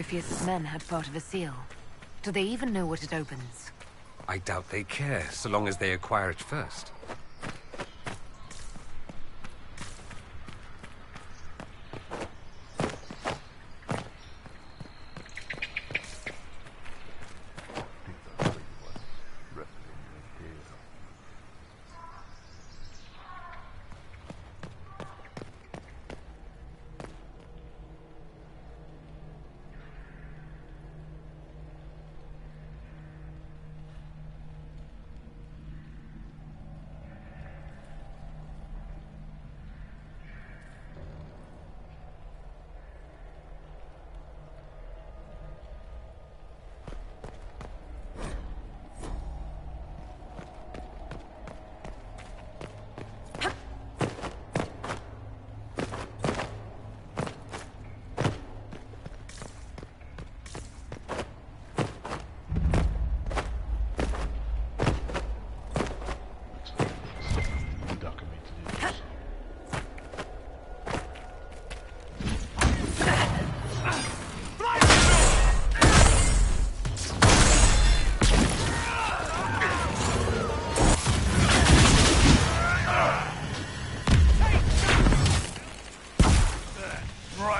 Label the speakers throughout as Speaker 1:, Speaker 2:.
Speaker 1: Gryphius' men had part of a seal. Do they even know what it opens?
Speaker 2: I doubt they care, so long as they acquire it first.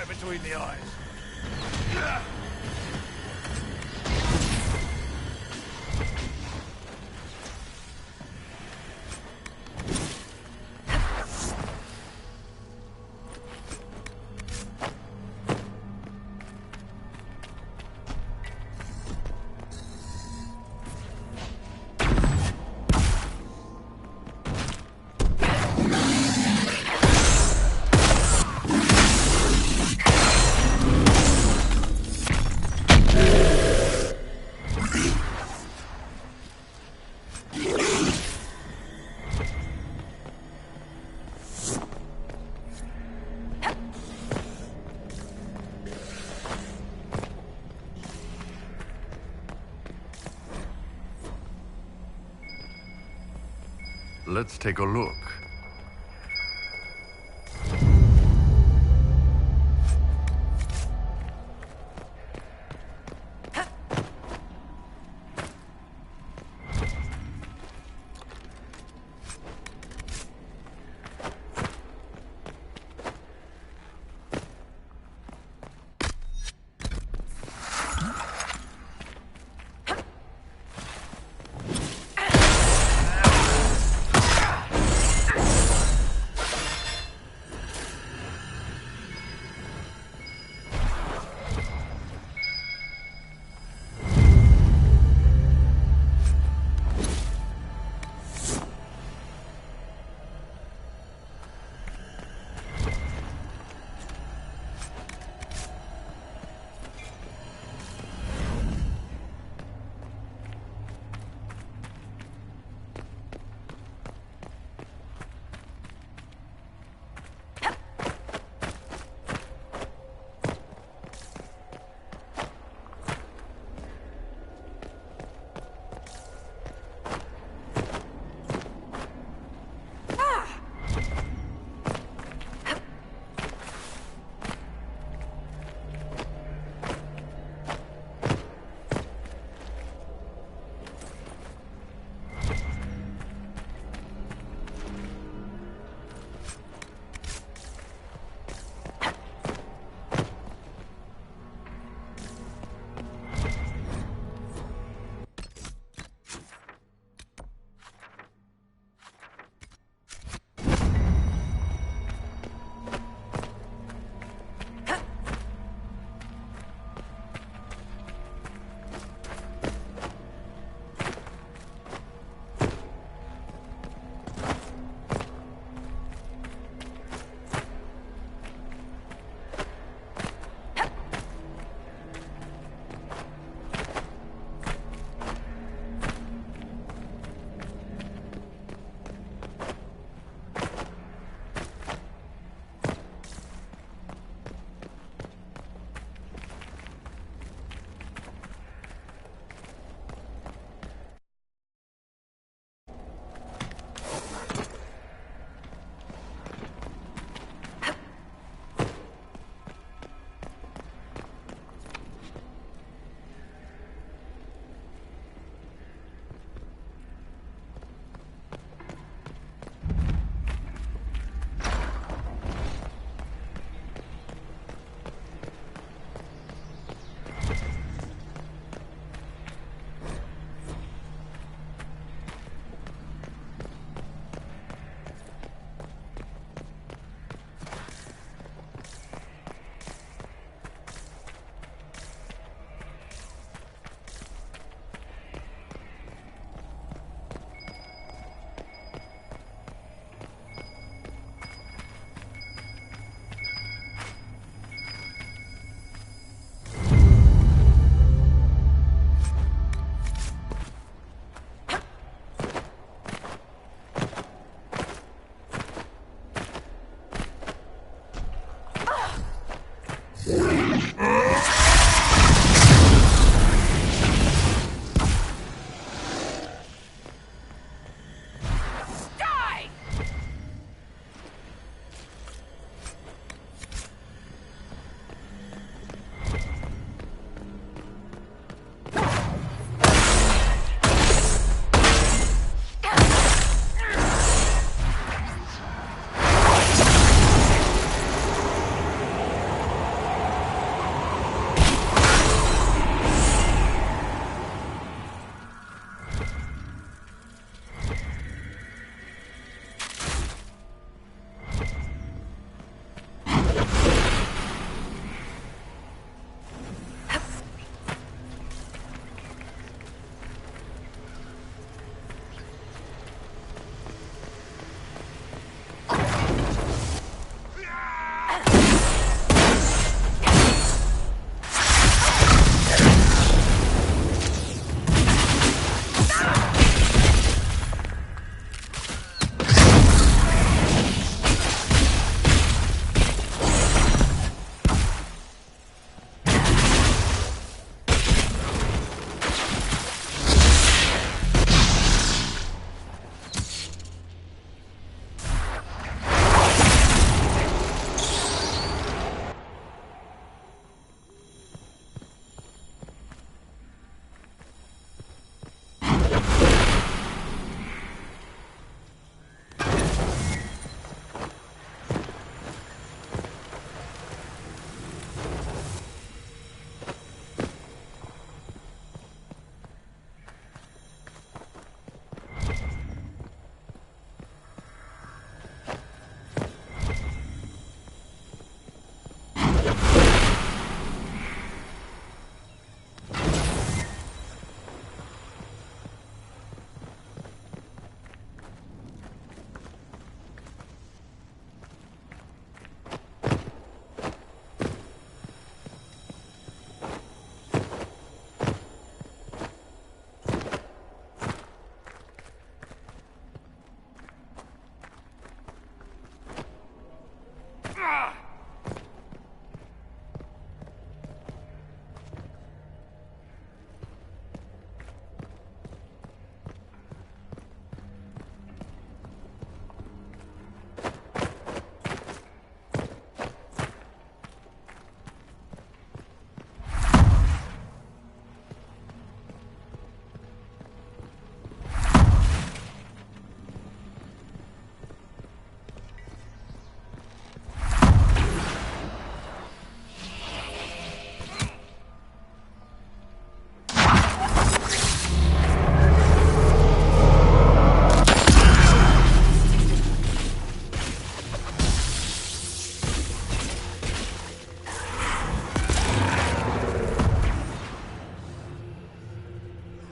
Speaker 3: Between the eyes.
Speaker 4: Let's take a look.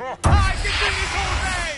Speaker 3: I can do this all day!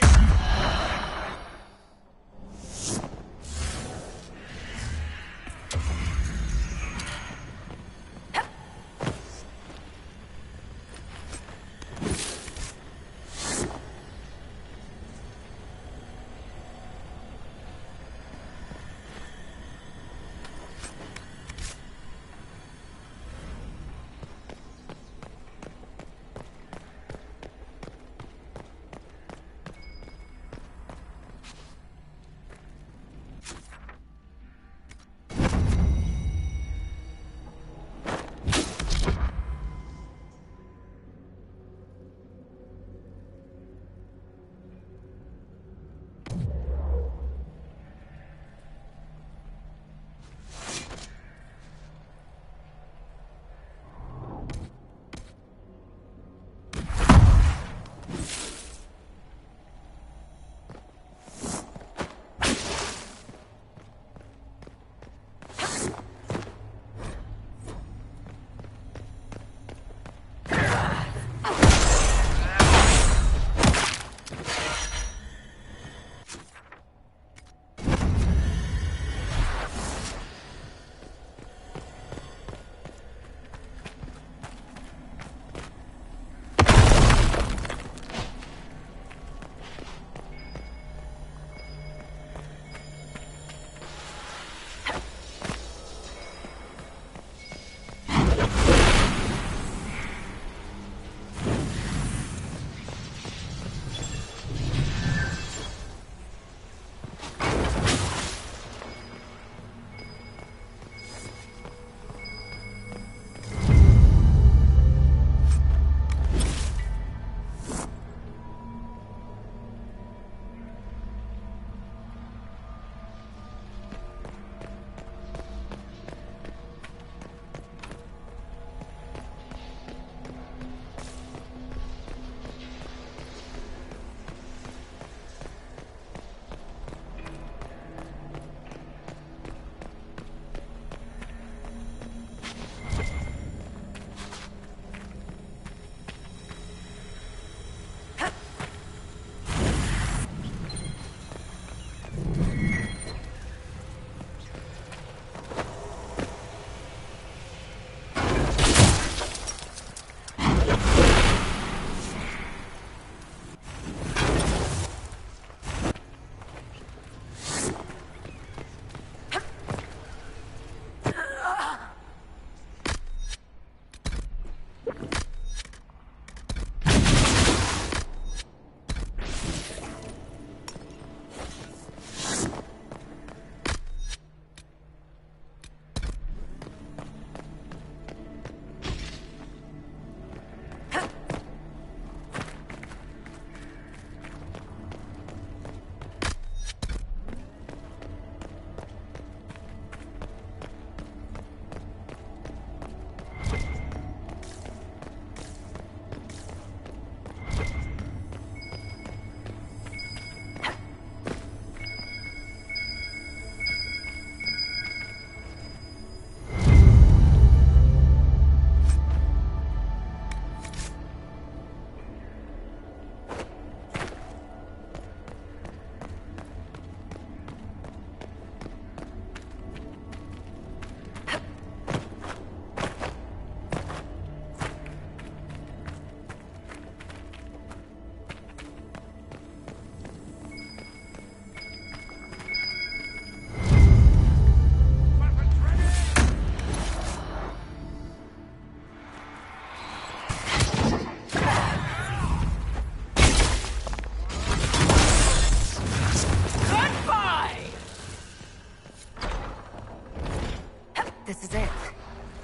Speaker 1: This is it.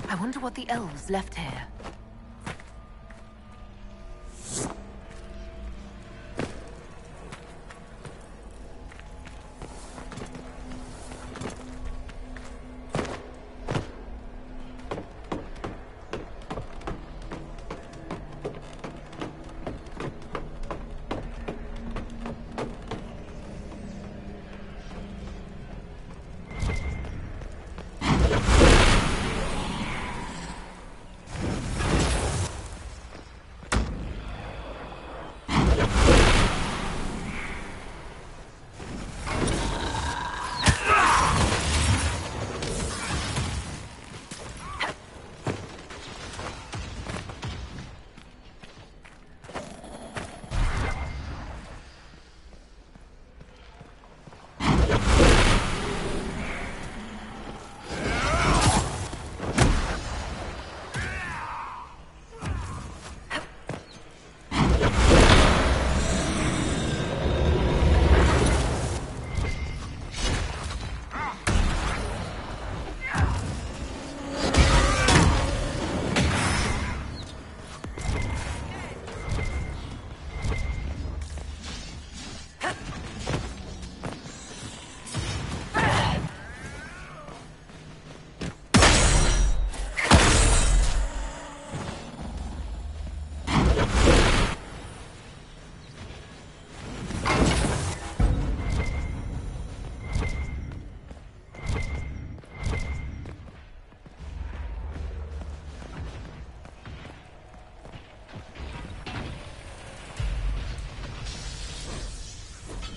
Speaker 1: I wonder what the elves left here.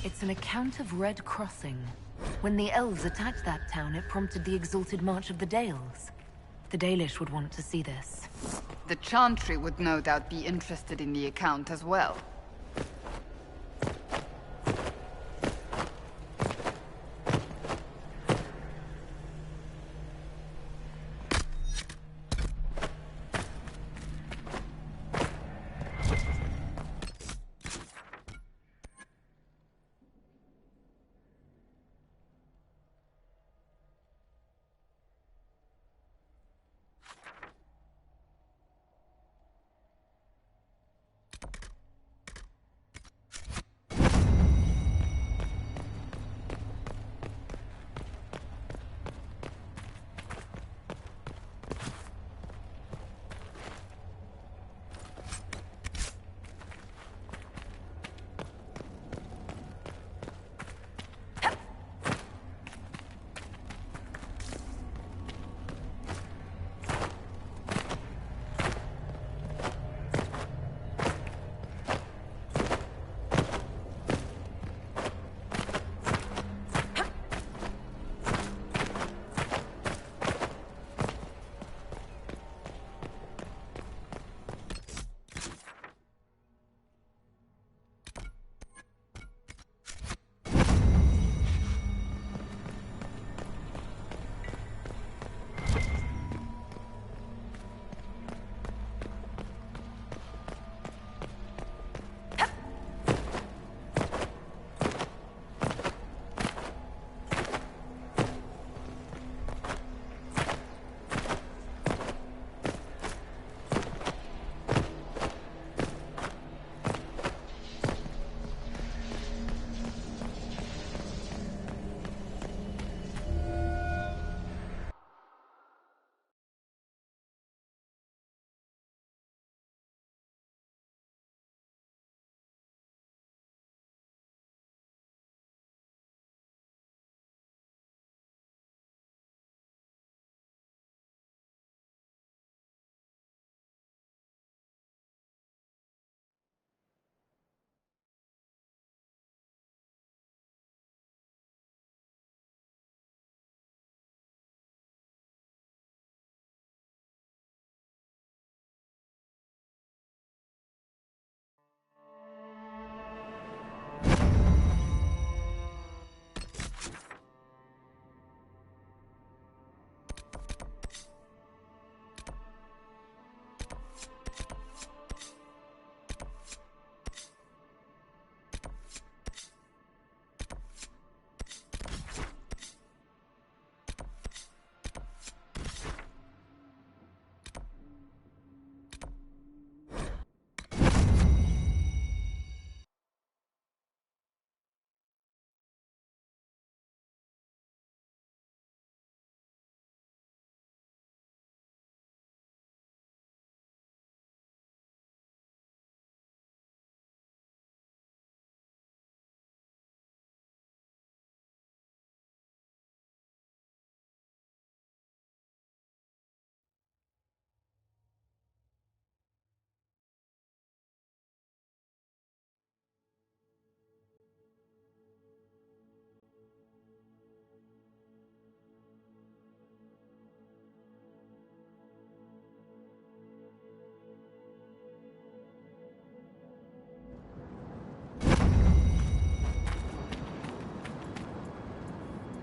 Speaker 1: It's an account of Red Crossing. When the elves attacked that town, it prompted the Exalted March of the Dales. The Dalish would want to see this.
Speaker 5: The Chantry would no doubt be interested in the account as well.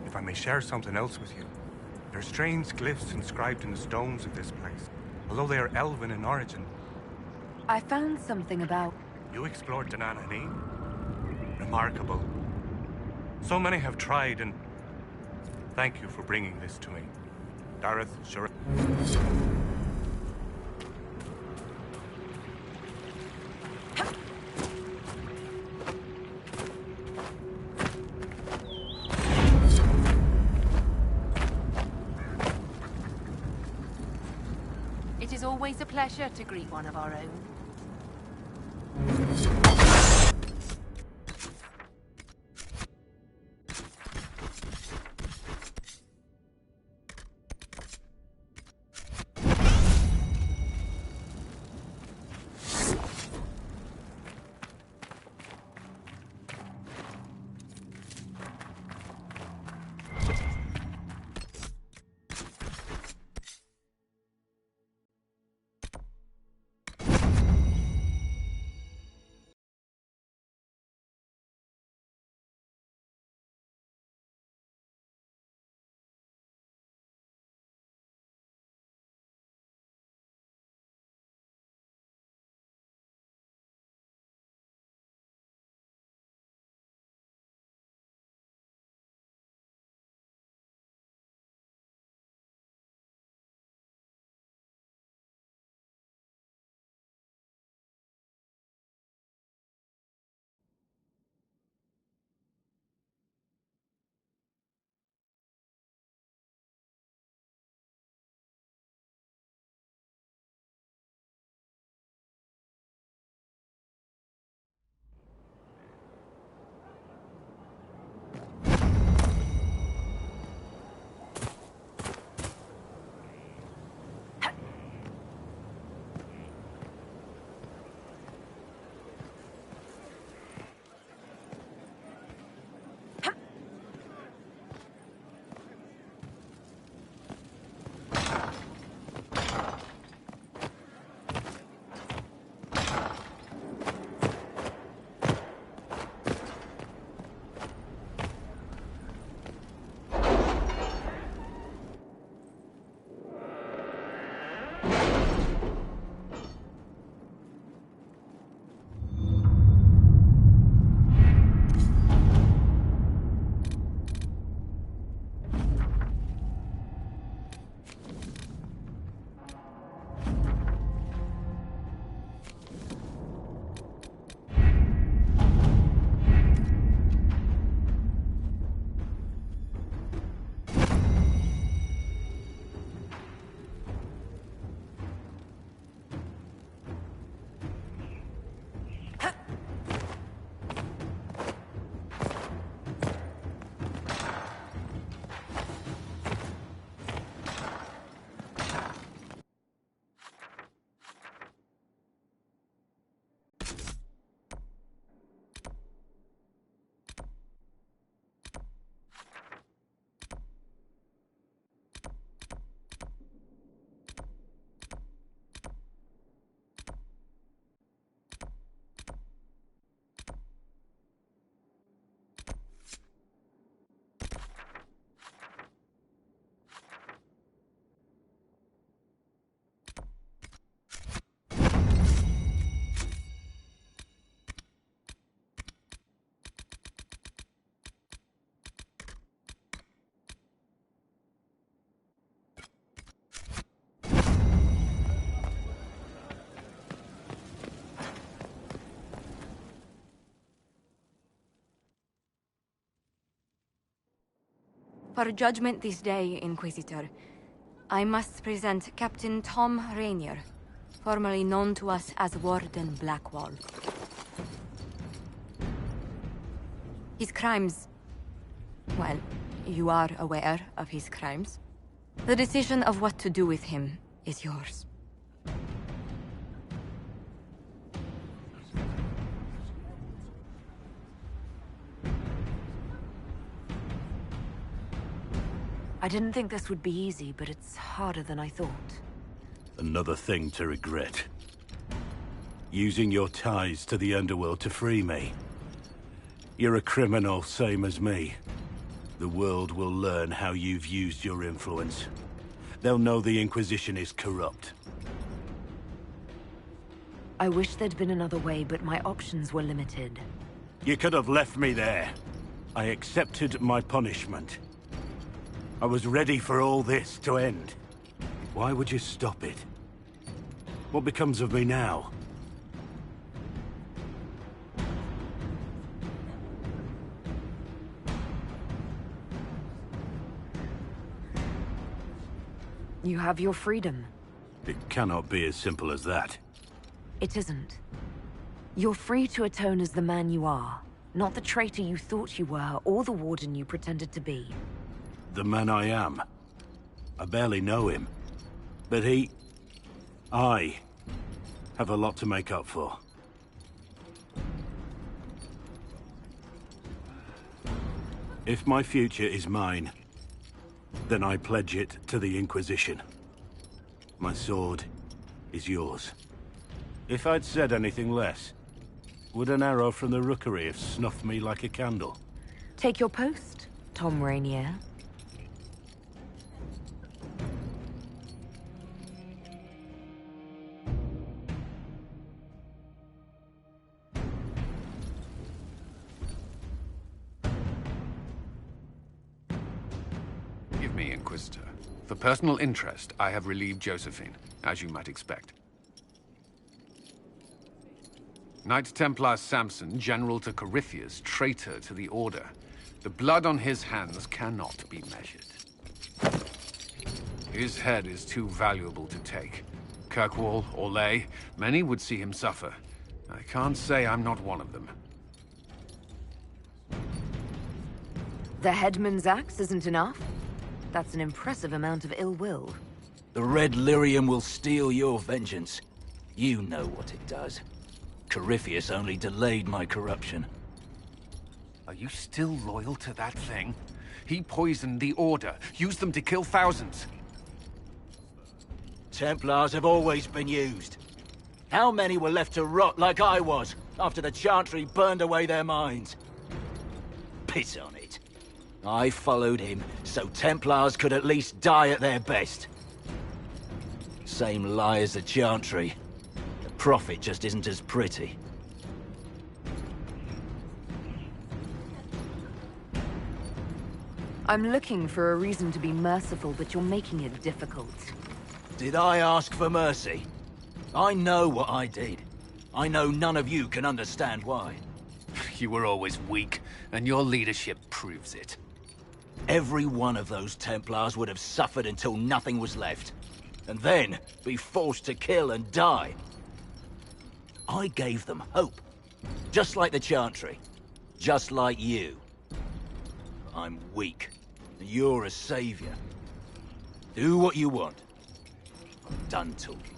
Speaker 6: If I may share something else with you, there are strange glyphs inscribed in the stones of this place, although they are elven in origin.
Speaker 1: I found something about...
Speaker 6: You explored Danan Hanin? Remarkable. So many have tried, and thank you for bringing this to me. Dareth Shura.
Speaker 1: It is always a pleasure to greet one of our own.
Speaker 7: proper judgment this day, Inquisitor. I must present Captain Tom Rainier, formerly known to us as Warden Blackwall. His crimes... well, you are aware of his crimes. The decision of what to do with him is yours.
Speaker 1: I didn't think this would be easy, but it's harder than I thought.
Speaker 8: Another thing to regret. Using your ties to the underworld to free me. You're a criminal, same as me. The world will learn how you've used your influence. They'll know the Inquisition is corrupt.
Speaker 1: I wish there'd been another way, but my options were limited.
Speaker 8: You could have left me there. I accepted my punishment. I was ready for all this to end. Why would you stop it? What becomes of me now?
Speaker 1: You have your freedom.
Speaker 8: It cannot be as simple as that.
Speaker 1: It isn't. You're free to atone as the man you are, not the traitor you thought you were, or the warden you pretended to be.
Speaker 8: The man I am. I barely know him. But I have a lot to make up for. If my future is mine, then I pledge it to the Inquisition. My sword is yours. If I'd said anything less, would an arrow from the Rookery have snuffed me like a candle?
Speaker 1: Take your post, Tom Rainier.
Speaker 2: Give me, Inquisitor. For personal interest, I have relieved Josephine, as you might expect. Knight Templar Samson, General to Corypheus, traitor to the Order. The blood on his hands cannot be measured. His head is too valuable to take. Kirkwall, Orlais, many would see him suffer. I can't say I'm not one of them.
Speaker 1: The headman's axe isn't enough? That's an impressive amount of ill will.
Speaker 9: The Red Lyrium will steal your vengeance. You know what it does. Corypheus only delayed my corruption.
Speaker 2: Are you still loyal to that thing? He poisoned the Order, used them to kill thousands.
Speaker 9: Templars have always been used. How many were left to rot like I was, after the Chantry burned away their minds? Piss on it. I followed him, so Templars could at least die at their best. Same lie as the Chantry. The Prophet just isn't as pretty.
Speaker 1: I'm looking for a reason to be merciful, but you're making it difficult.
Speaker 9: Did I ask for mercy? I know what I did. I know none of you can understand why.
Speaker 2: You were always weak, and your leadership proves it.
Speaker 9: Every one of those Templars would have suffered until nothing was left. And then be forced to kill and die. I gave them hope. Just like the Chantry. Just like you. I'm weak. You're a savior. Do what you want. I'm done talking.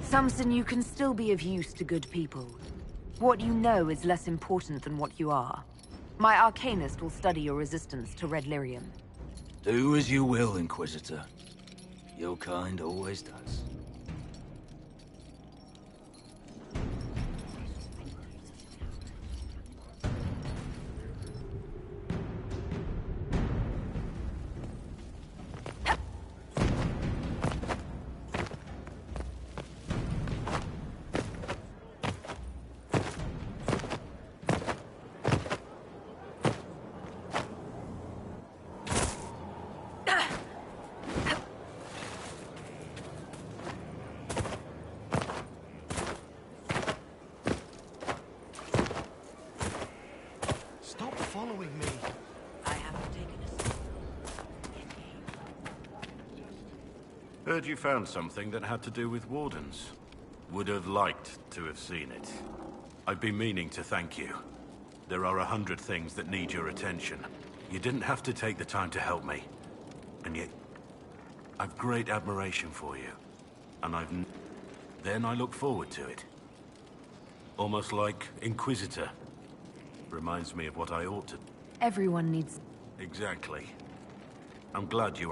Speaker 1: Samson, you can still be of use to good people. What you know is less important than what you are. My Arcanist will study your resistance to Red Lyrium.
Speaker 9: Do as you will, Inquisitor. Your kind always does.
Speaker 8: Heard you found something that had to do with Wardens. Would have liked to have seen it. I've been meaning to thank you. There are 100 things that need your attention. You didn't have to take the time to help me. And yet, I've great admiration for you. And then I look forward to it. Almost like Inquisitor. Reminds me of what I ought to...
Speaker 1: Everyone needs...
Speaker 8: Exactly. I'm glad you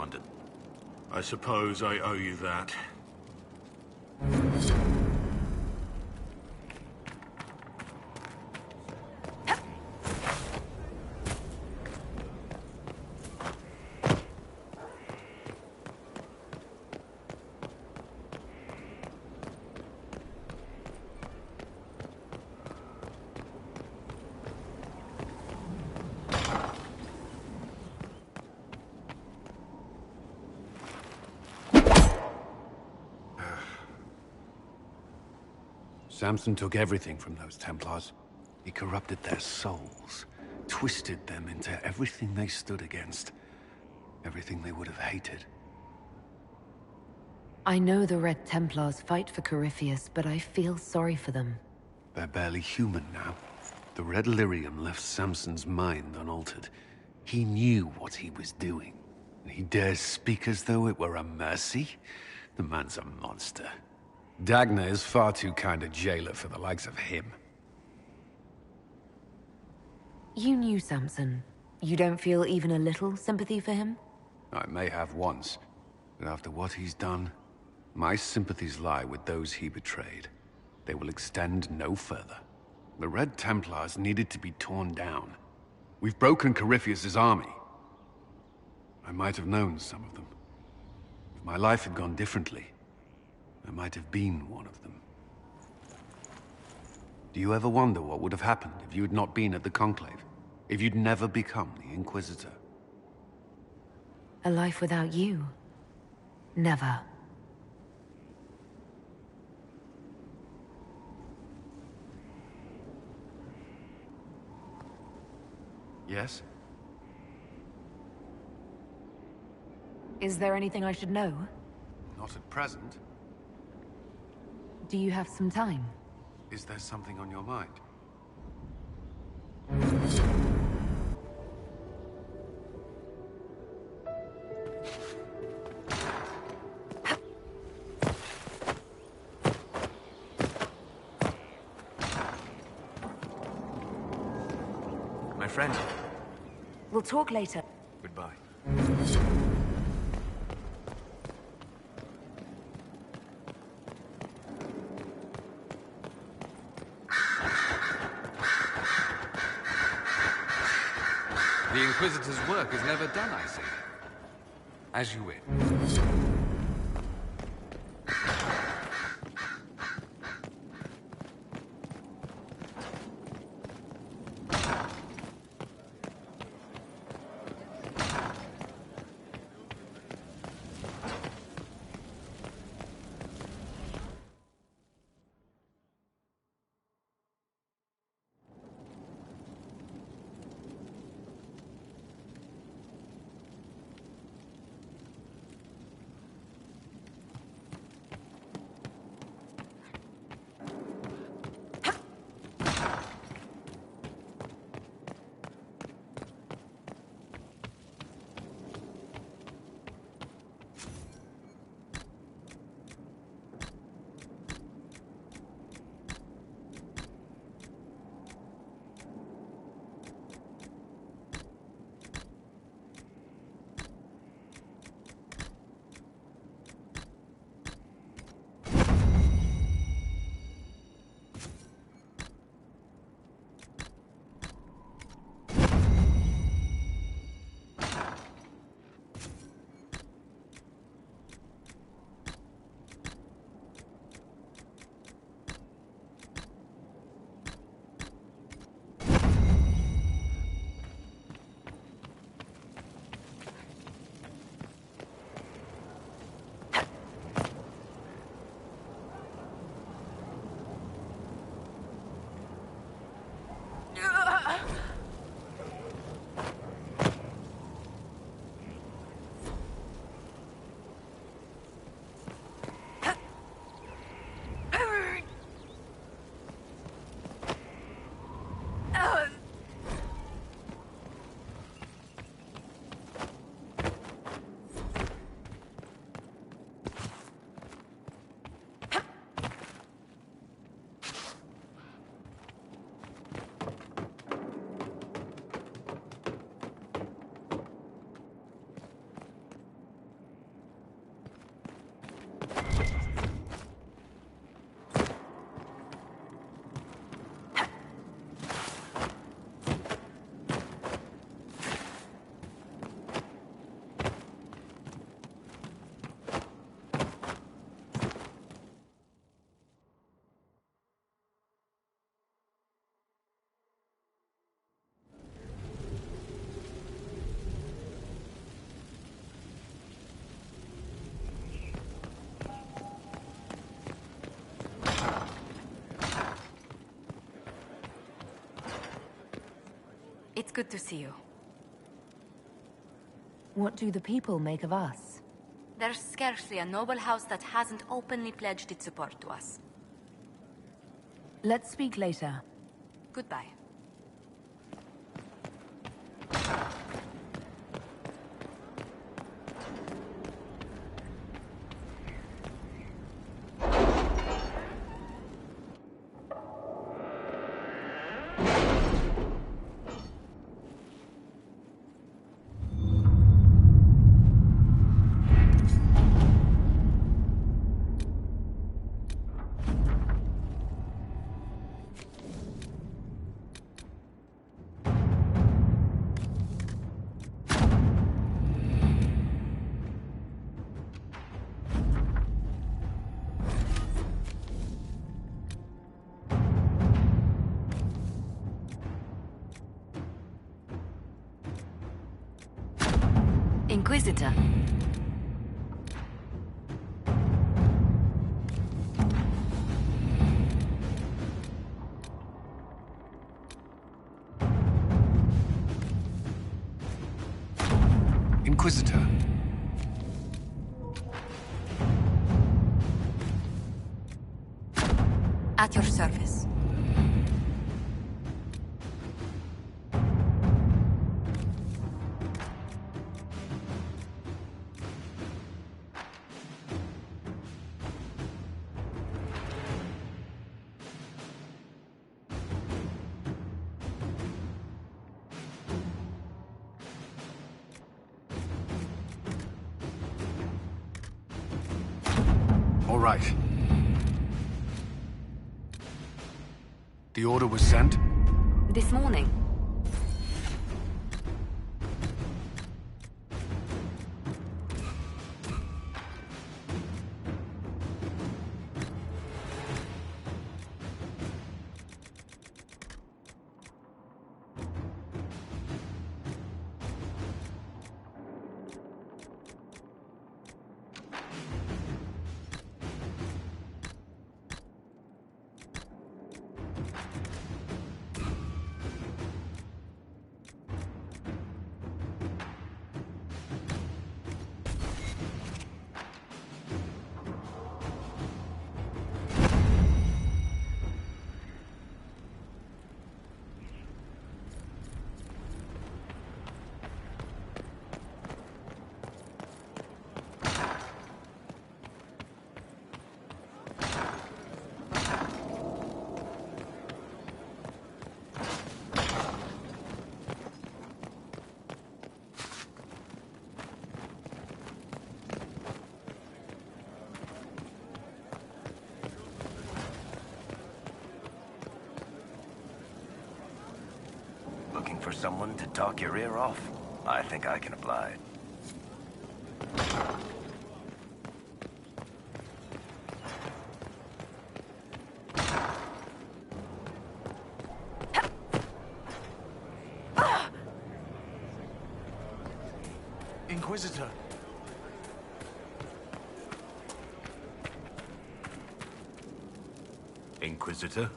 Speaker 8: I suppose I owe you that.
Speaker 2: Samson took everything from those Templars. He corrupted their souls, twisted them into everything they stood against, everything they would have hated.
Speaker 1: I know the Red Templars fight for Corypheus, but I feel sorry for them.
Speaker 2: They're barely human now. The Red Lyrium left Samson's mind unaltered. He knew what he was doing. He dares speak as though it were a mercy? The man's a monster. Dagna is far too kind a jailer for the likes of him.
Speaker 1: You knew Samson. You don't feel even a little sympathy for him?
Speaker 2: I may have once, but after what he's done, my sympathies lie with those he betrayed. They will extend no further. The Red Templars needed to be torn down. We've broken Corypheus's army. I might have known some of them. If my life had gone differently, I might have been one of them. Do you ever wonder what would have happened if you had not been at the Conclave? If you'd never become the Inquisitor?
Speaker 1: A life without you? Never.
Speaker 2: Yes?
Speaker 1: Is there anything I should know?
Speaker 2: Not at present.
Speaker 1: Do you have some time?
Speaker 2: Is there something on your mind? My friend.
Speaker 1: We'll talk later.
Speaker 2: Goodbye. The Inquisitor's work is never done, I see. As you wish.
Speaker 7: It's good to see you.
Speaker 1: What do the people make of us?
Speaker 7: There's scarcely a noble house that hasn't openly pledged its support to us.
Speaker 1: Let's speak later.
Speaker 7: Goodbye. Inquisitor.
Speaker 2: Inquisitor.
Speaker 7: At your service.
Speaker 2: All right. The order was sent?
Speaker 7: This morning.
Speaker 10: Looking for someone to talk your ear off? I think I can oblige.
Speaker 9: Inquisitor.
Speaker 8: Inquisitor?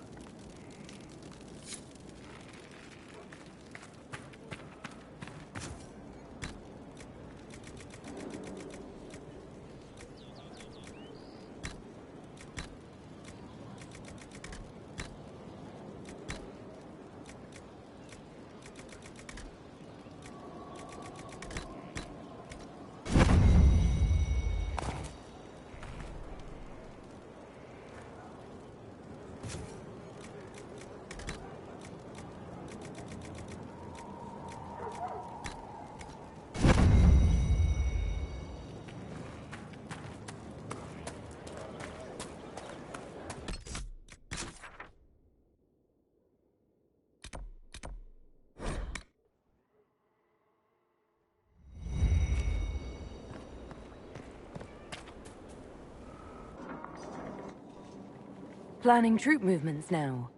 Speaker 1: Planning troop movements now.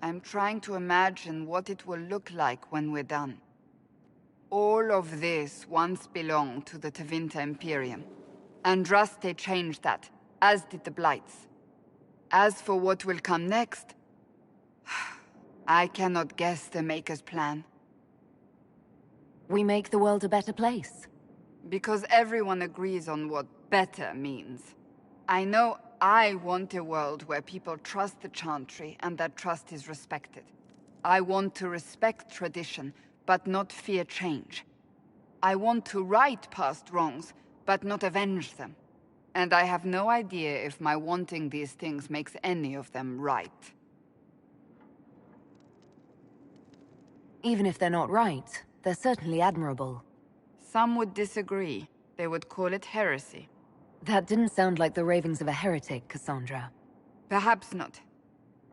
Speaker 5: I'm trying to imagine what it will look like when we're done. All of this once belonged to the Tevinter Imperium. Andraste changed that, as did the Blights. As for what will come next, I cannot guess the Maker's plan.
Speaker 1: We make the world a better place.
Speaker 5: Because everyone agrees on what better means. I know I want a world where people trust the Chantry and that trust is respected. I want to respect tradition, but not fear change. I want to right past wrongs, but not avenge them. And I have no idea if my wanting these things makes any of them right.
Speaker 1: Even if they're not right, they're certainly admirable.
Speaker 5: Some would disagree. They would call it heresy.
Speaker 1: That didn't sound like the ravings of a heretic, Cassandra.
Speaker 5: Perhaps not.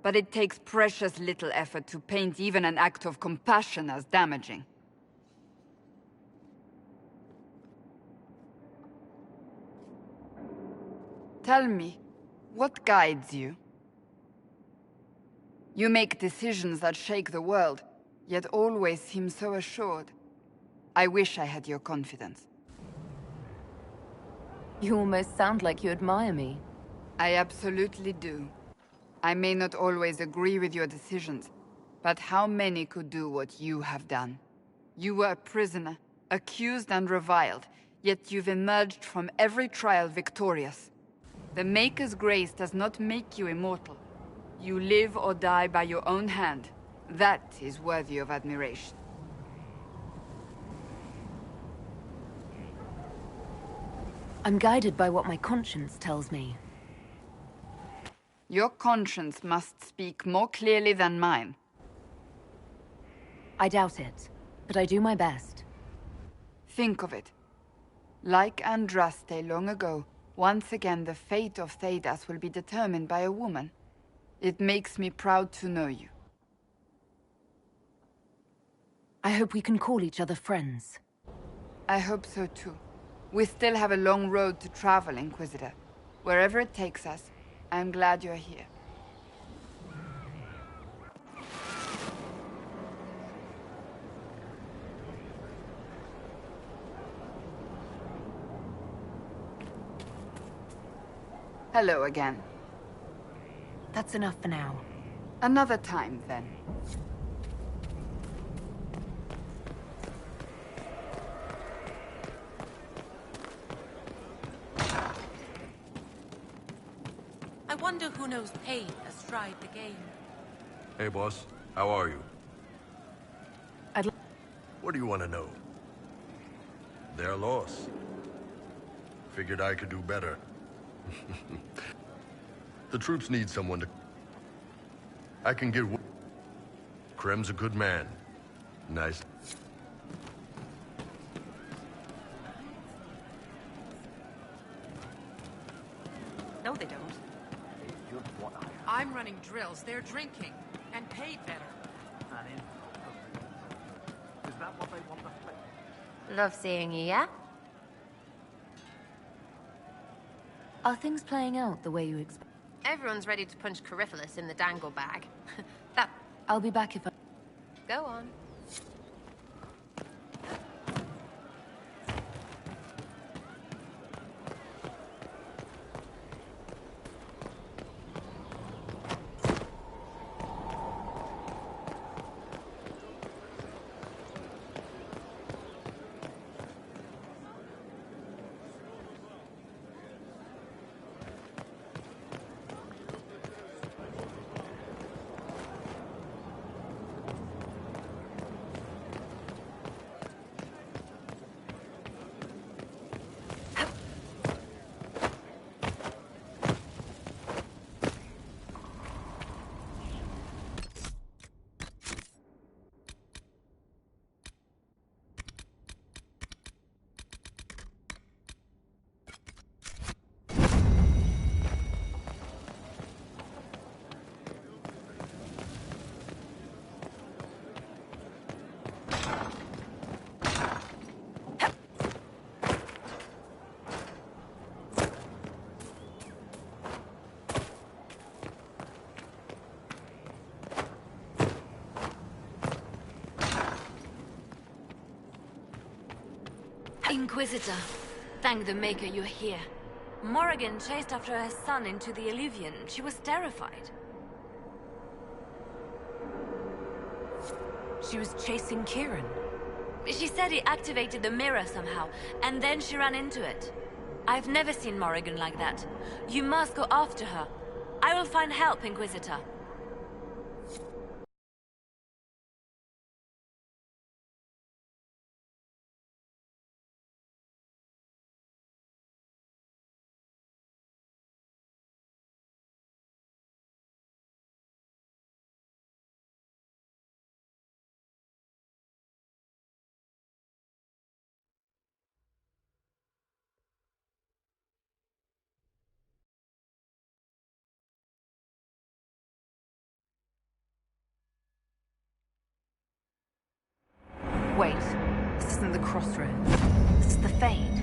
Speaker 5: But it takes precious little effort to paint even an act of compassion as damaging. Tell me, what guides you? You make decisions that shake the world, yet always seem so assured. I wish I had your confidence.
Speaker 1: You almost sound like you admire me.
Speaker 5: I absolutely do. I may not always agree with your decisions, but how many could do what you have done? You were a prisoner, accused and reviled, yet you've emerged from every trial victorious. The Maker's grace does not make you immortal. You live or die by your own hand. That is worthy of admiration.
Speaker 1: I'm guided by what my conscience tells me.
Speaker 5: Your conscience must speak more clearly than mine.
Speaker 1: I doubt it, but I do my best.
Speaker 5: Think of it. Like Andraste long ago, once again the fate of Thedas will be determined by a woman. It makes me proud to know you.
Speaker 1: I hope we can call each other friends.
Speaker 5: I hope so too. We still have a long road to travel, Inquisitor. Wherever it takes us, I'm glad you're here. Hello again.
Speaker 1: That's enough for now.
Speaker 5: Another time, then.
Speaker 11: I wonder who knows pain astride the game.
Speaker 4: Hey, boss. How are you? What do you want to know? Their loss. Figured I could do better. The troops need someone to... I can get... Krem's a good man. Nice.
Speaker 11: No, they don't. I'm running drills. They're drinking. And paid better.
Speaker 10: Is that what they want to play?
Speaker 7: Love seeing you, yeah?
Speaker 1: Are things playing out the way you expect?
Speaker 7: Everyone's ready to punch Corypheus in the dangle bag.
Speaker 1: I'll be back if I...
Speaker 7: Go on.
Speaker 12: Inquisitor, thank the Maker you're here. Morrigan chased after her son into the Illuvian. She was terrified.
Speaker 1: She was chasing Kieran.
Speaker 12: She said he activated the mirror somehow, and then she ran into it. I've never seen Morrigan like that. You must go after her. I will find help, Inquisitor.
Speaker 1: Wait, this isn't the crossroads. This is the Fade.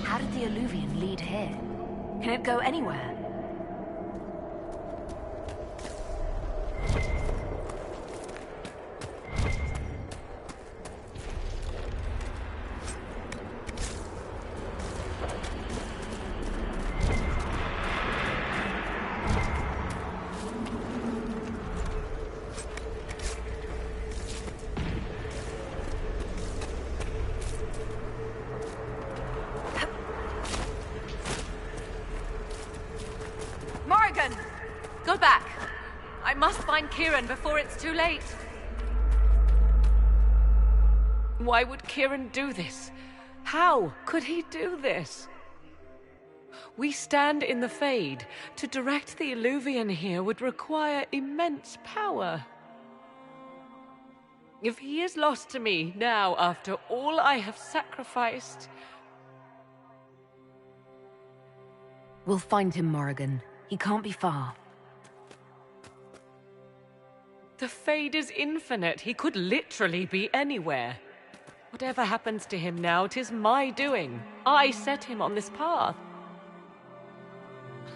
Speaker 1: How did the Illuvian lead here? Can it go anywhere?
Speaker 11: Go back. I must find Kieran before it's too late. Why would Kieran do this? How could he do this? We stand in the Fade. To direct the Illuvian here would require immense power. If he is lost to me now after all I have sacrificed...
Speaker 1: We'll find him, Morrigan. He can't be far.
Speaker 11: The Fade is infinite. He could literally be anywhere. Whatever happens to him now, 'tis my doing. I set him on this path.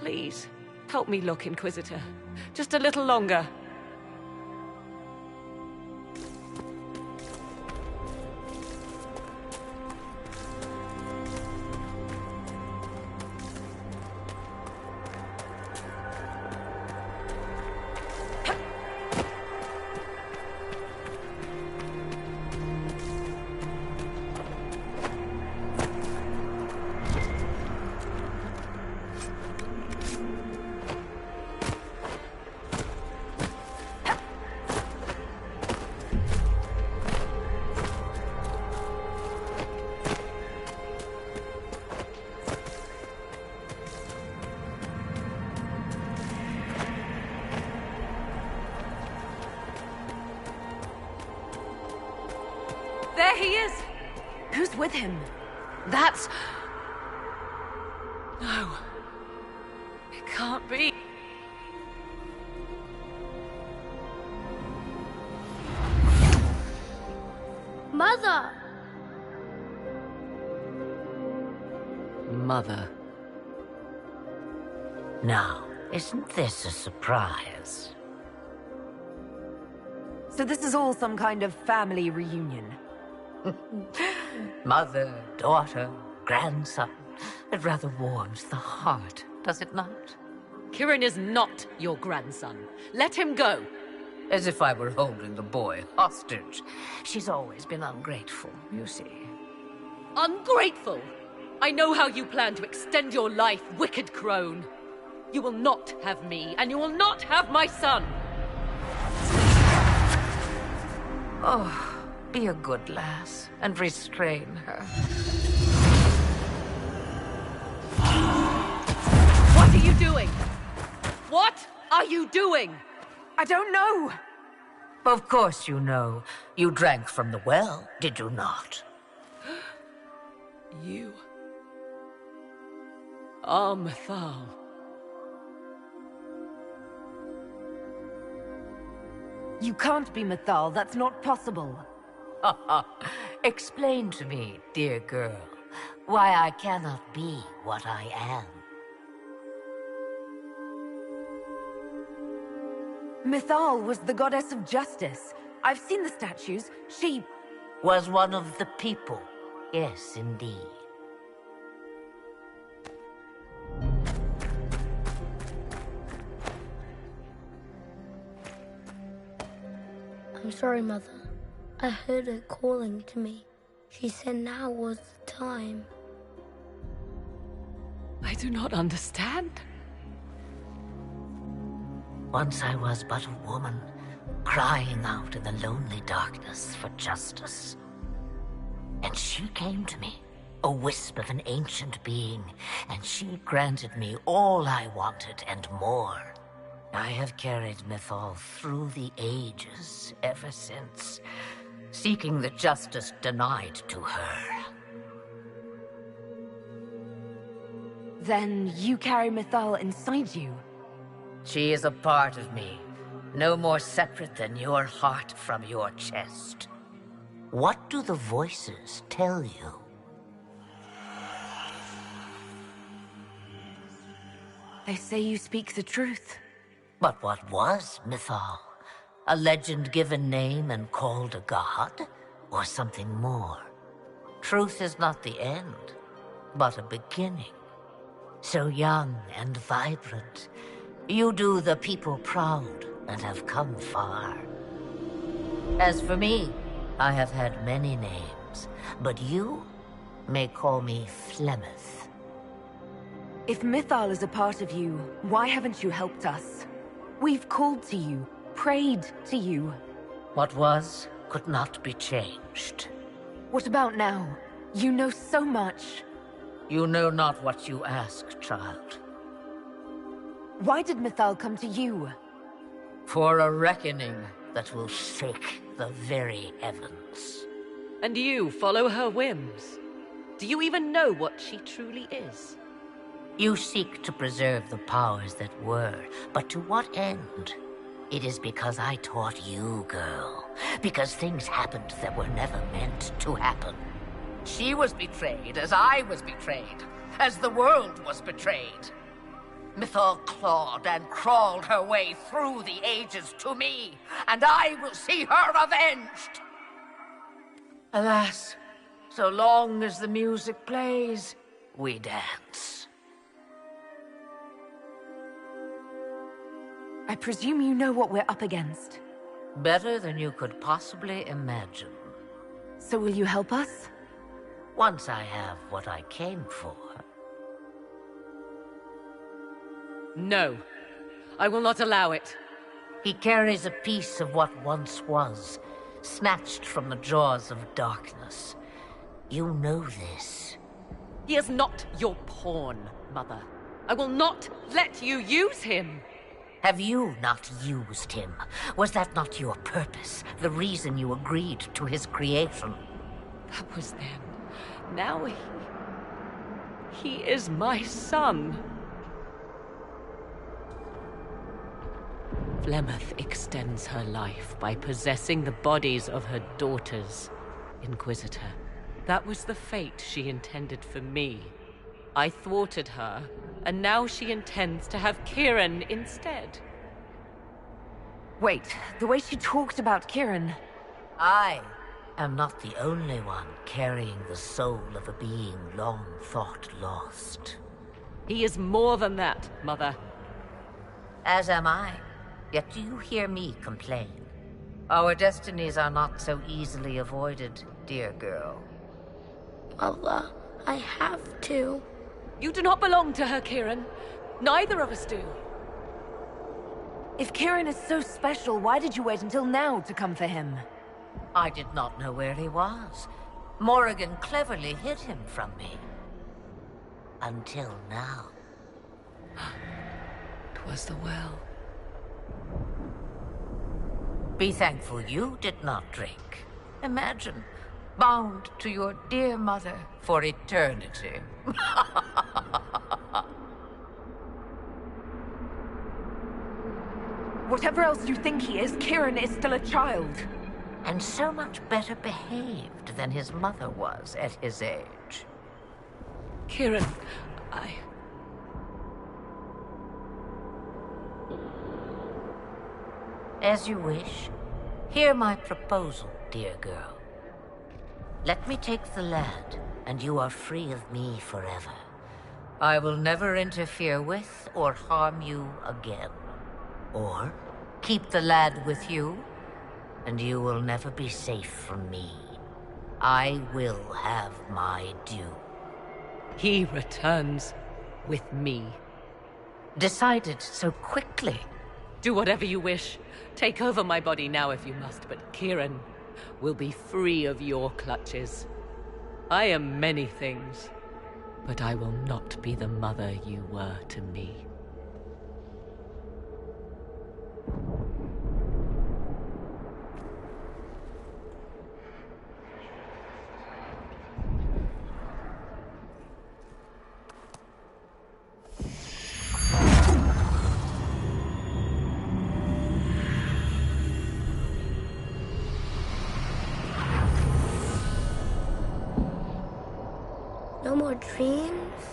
Speaker 11: Please, help me look, Inquisitor. Just a little longer. There he is!
Speaker 1: Who's with him?
Speaker 11: That's... No. It can't be.
Speaker 13: Mother!
Speaker 11: Mother.
Speaker 14: Now, isn't this a surprise?
Speaker 1: So this is all some kind of family reunion.
Speaker 14: Mother, daughter, grandson. It rather warms the heart, does it not?
Speaker 11: Kieran is not your grandson. Let him go.
Speaker 14: As if I were holding the boy hostage. She's always been ungrateful, you see.
Speaker 11: Ungrateful? I know how you plan to extend your life, wicked crone. You will not have me, and you will not have my son.
Speaker 14: Oh, be a good lass and restrain her.
Speaker 11: What are you doing? What are you doing?
Speaker 1: I don't know.
Speaker 14: Of course you know. You drank from the well, did you not?
Speaker 11: You are Mythal.
Speaker 1: You can't be Mythal. That's not possible.
Speaker 14: Explain to me, dear girl, why I cannot be what I am.
Speaker 1: Mythal was the goddess of justice. I've seen the statues. She...
Speaker 14: was one of the people. Yes, indeed.
Speaker 13: I'm sorry, Mother. I heard her calling to me. She said now was the time.
Speaker 11: I do not understand.
Speaker 14: Once I was but a woman, crying out in the lonely darkness for justice. And she came to me, a wisp of an ancient being, and she granted me all I wanted and more. I have carried Mythal through the ages ever since, seeking the justice denied to her.
Speaker 1: Then you carry Mythal inside you?
Speaker 14: She is a part of me, no more separate than your heart from your chest. What do the voices tell you?
Speaker 1: They say you speak the truth.
Speaker 14: But what was Mythal? A legend given name and called a god? Or something more? Truth is not the end, but a beginning. So young and vibrant, you do the people proud and have come far. As for me, I have had many names, but you may call me Flemeth.
Speaker 1: If Mythal is a part of you, why haven't you helped us? We've called to you, prayed to you.
Speaker 14: What was could not be changed.
Speaker 1: What about now? You know so much.
Speaker 14: You know not what you ask, child.
Speaker 1: Why did Mythal come to you?
Speaker 14: For a reckoning that will shake the very heavens.
Speaker 11: And you follow her whims? Do you even know what she truly is?
Speaker 14: You seek to preserve the powers that were, but to what end? It is because I taught you, girl. Because things happened that were never meant to happen. She was betrayed as I was betrayed, as the world was betrayed. Mythal clawed and crawled her way through the ages to me, and I will see her avenged! Alas, so long as the music plays, we dance.
Speaker 1: I presume you know what we're up against.
Speaker 14: Better than you could possibly imagine.
Speaker 1: So will you help us?
Speaker 14: Once I have what I came for.
Speaker 11: No. I will not allow it.
Speaker 14: He carries a piece of what once was, snatched from the jaws of darkness. You know this.
Speaker 11: He is not your pawn, Mother. I will not let you use him.
Speaker 14: Have you not used him? Was that not your purpose? The reason you agreed to his creation?
Speaker 11: That was then. Now he is my son. Flemeth extends her life by possessing the bodies of her daughters, Inquisitor. That was the fate she intended for me. I thwarted her, and now she intends to have Kieran instead.
Speaker 1: Wait, the way she talked about Kieran...
Speaker 14: I am not the only one carrying the soul of a being long thought lost.
Speaker 11: He is more than that, Mother.
Speaker 14: As am I. Yet do you hear me complain? Our destinies are not so easily avoided, dear girl.
Speaker 13: Mother, I have to.
Speaker 11: You do not belong to her, Kieran. Neither of us do.
Speaker 1: If Kieran is so special, why did you wait until now to come for him?
Speaker 14: I did not know where he was. Morrigan cleverly hid him from me. Until now.
Speaker 11: 'Twas the well.
Speaker 14: Be thankful you did not drink. Imagine, bound to your dear mother for eternity.
Speaker 1: Whatever else you think he is, Kieran is still a child.
Speaker 14: And so much better behaved than his mother was at his age.
Speaker 11: Kieran,
Speaker 14: As you wish. Hear my proposal, dear girl. Let me take the lad, and you are free of me forever. I will never interfere with or harm you again. Or keep the lad with you, and you will never be safe from me. I will have my due.
Speaker 11: He returns with me.
Speaker 14: Decided so quickly.
Speaker 11: Do whatever you wish. Take over my body now if you must, but Kieran will be free of your clutches. I am many things, but I will not be the mother you were to me.
Speaker 13: No more dreams?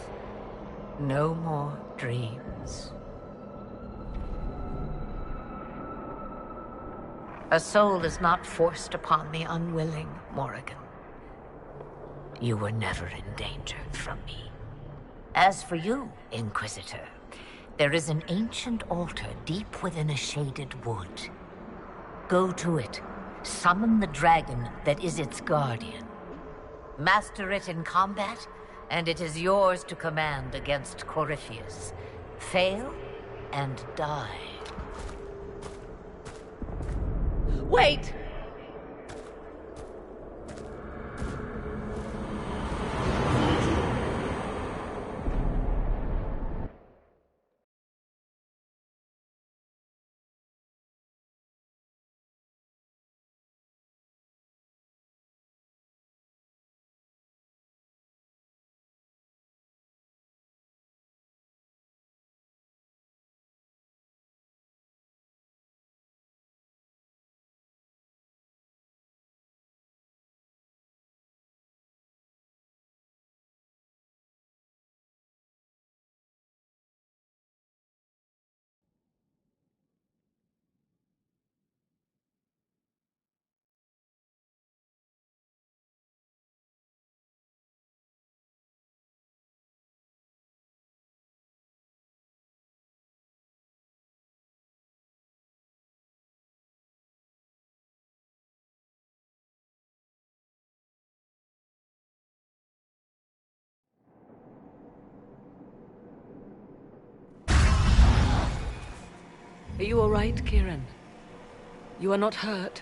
Speaker 14: No more dreams. A soul is not forced upon the unwilling, Morrigan. You were never endangered from me. As for you, Inquisitor, there is an ancient altar deep within a shaded wood. Go to it. Summon the dragon that is its guardian. Master it in combat, and it is yours to command against Corypheus. Fail, and die.
Speaker 11: Wait! Are you all right, Kieran? You are not hurt?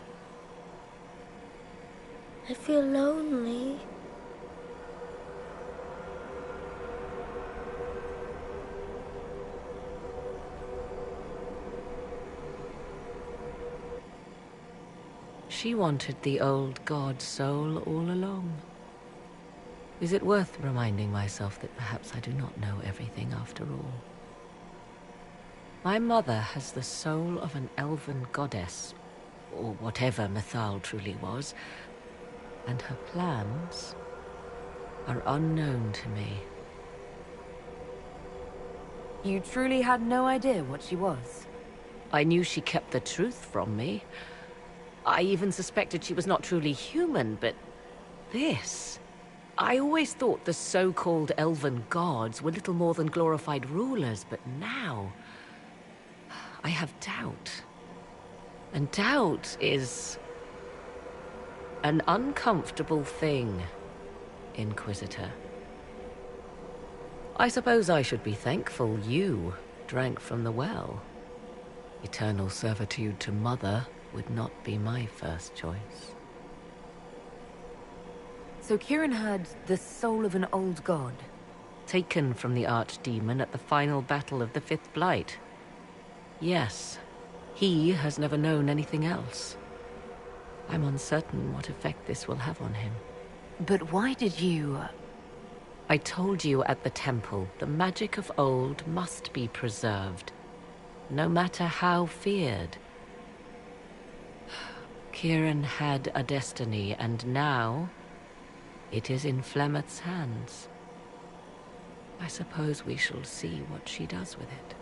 Speaker 13: I feel lonely.
Speaker 11: She wanted the old god soul all along. Is it worth reminding myself that perhaps I do not know everything after all? My mother has the soul of an elven goddess, or whatever Mythal truly was, and her plans are unknown to me.
Speaker 1: You truly had no idea what she was?
Speaker 11: I knew she kept the truth from me. I even suspected she was not truly human, but this... I always thought the so-called elven gods were little more than glorified rulers, but now... I have doubt. And doubt is... an uncomfortable thing, Inquisitor. I suppose I should be thankful you drank from the well. Eternal servitude to Mother would not be my first choice.
Speaker 1: So Kieran had the soul of an old god?
Speaker 11: Taken from the archdemon at the final battle of the Fifth Blight. Yes, he has never known anything else. I'm uncertain what effect this will have on him.
Speaker 1: But why did you...
Speaker 11: I told you at the temple, the magic of old must be preserved, no matter how feared. Kieran had a destiny, and now it is in Flemeth's hands. I suppose we shall see what she does with it.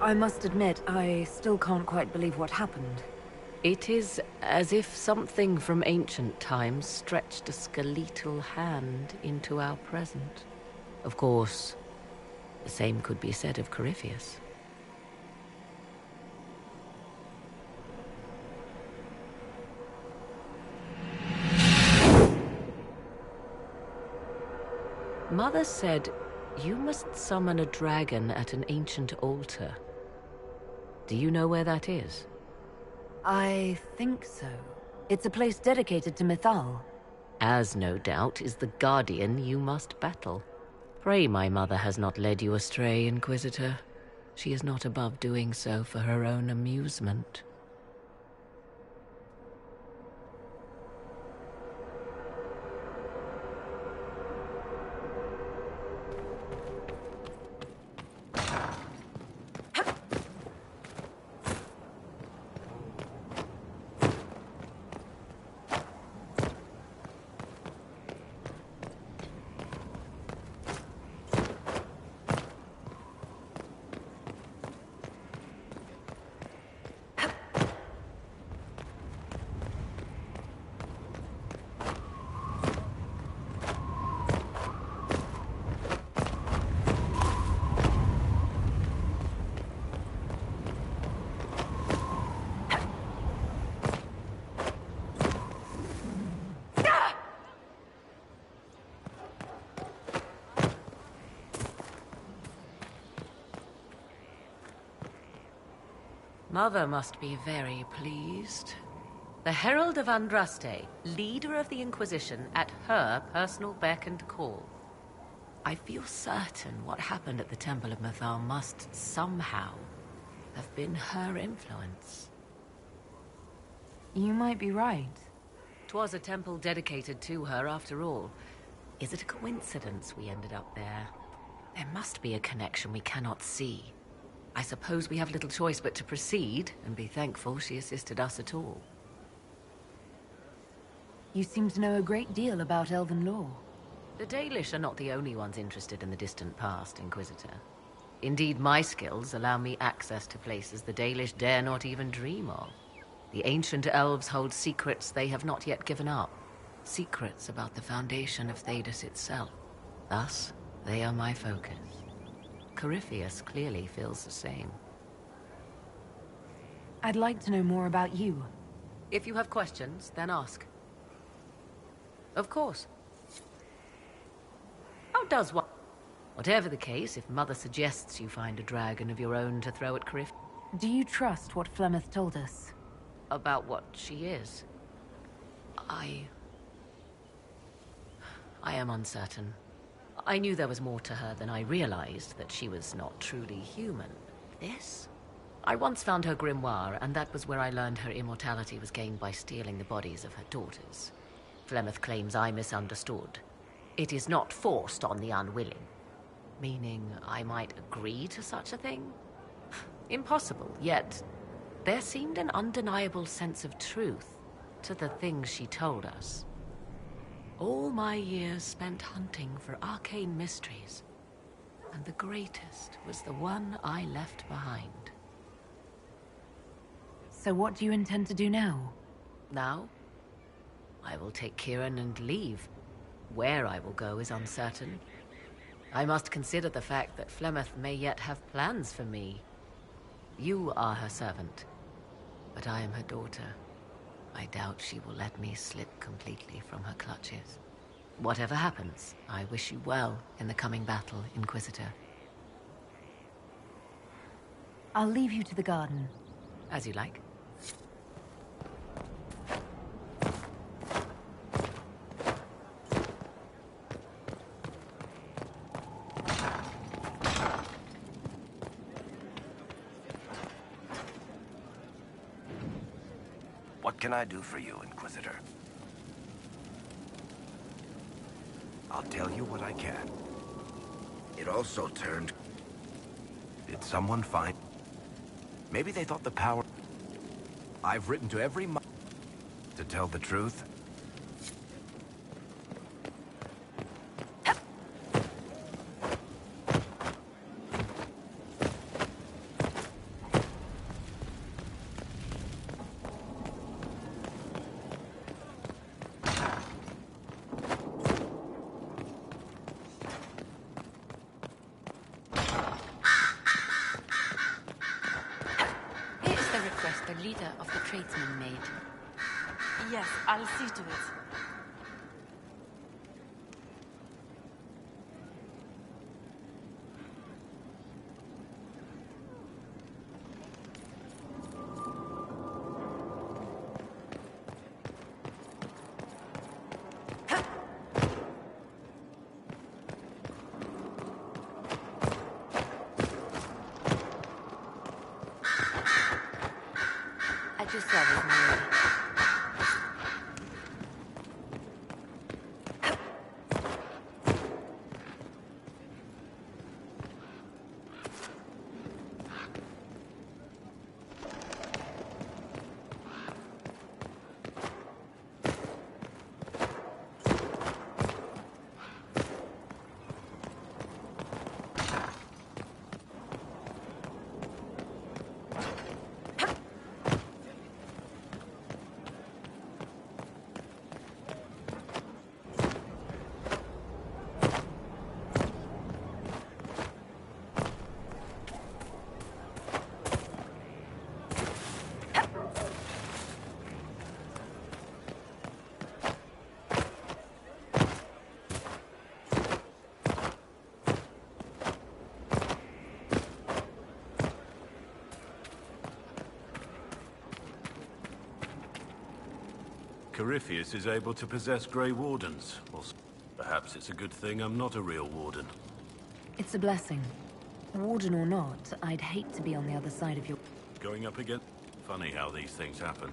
Speaker 1: I must admit, I still can't quite believe what happened.
Speaker 11: It is as if something from ancient times stretched a skeletal hand into our present. Of course, the same could be said of Corypheus. Mother said you must summon a dragon at an ancient altar. Do you know where that is?
Speaker 1: I think so. It's a place dedicated to Mythal.
Speaker 11: As no doubt is the guardian you must battle. Pray my mother has not led you astray, Inquisitor. She is not above doing so for her own amusement. Mother must be very pleased. The Herald of Andraste, leader of the Inquisition, at her personal beck and call. I feel certain what happened at the Temple of Mythal must somehow have been her influence.
Speaker 1: You might be right.
Speaker 11: 'Twas a temple dedicated to her after all. Is it a coincidence we ended up there? There must be a connection we cannot see. I suppose we have little choice but to proceed, and be thankful she assisted us at all.
Speaker 1: You seem to know a great deal about Elven lore.
Speaker 11: The Dalish are not the only ones interested in the distant past, Inquisitor. Indeed, my skills allow me access to places the Dalish dare not even dream of. The ancient elves hold secrets they have not yet given up. Secrets about the foundation of Thedas itself. Thus, they are my focus. Corypheus clearly feels the same.
Speaker 1: I'd like to know more about you.
Speaker 11: If you have questions, then ask. Of course. How does one... Whatever the case, if Mother suggests you find a dragon of your own to throw at Corypheus...
Speaker 1: Do you trust what Flemeth told us?
Speaker 11: About what she is? I am uncertain. I knew there was more to her than I realized, that she was not truly human. This? I once found her grimoire, and that was where I learned her immortality was gained by stealing the bodies of her daughters. Flemeth claims I misunderstood. It is not forced on the unwilling. Meaning I might agree to such a thing? Impossible, yet there seemed an undeniable sense of truth to the things she told us. All my years spent hunting for arcane mysteries, and the greatest was the one I left behind.
Speaker 1: So what do you intend to do now?
Speaker 11: Now? I will take Kieran and leave. Where I will go is uncertain. I must consider the fact that Flemeth may yet have plans for me. You are her servant, but I am her daughter. I doubt she will let me slip completely from her clutches. Whatever happens, I wish you well in the coming battle, Inquisitor.
Speaker 1: I'll leave you to the garden.
Speaker 11: As you like.
Speaker 10: What can I do for you, Inquisitor? I'll tell you what I can. It also turned... Did someone find... Maybe they thought the power... I've written to every... To tell the truth,
Speaker 15: the leader of the tradesmen made. Yes, I'll see to it.
Speaker 8: Corypheus is able to possess Grey Wardens. Or perhaps it's a good thing I'm not a real Warden.
Speaker 1: It's a blessing. Warden or not, I'd hate to be on the other side of your...
Speaker 8: Going up again? Funny how these things happen.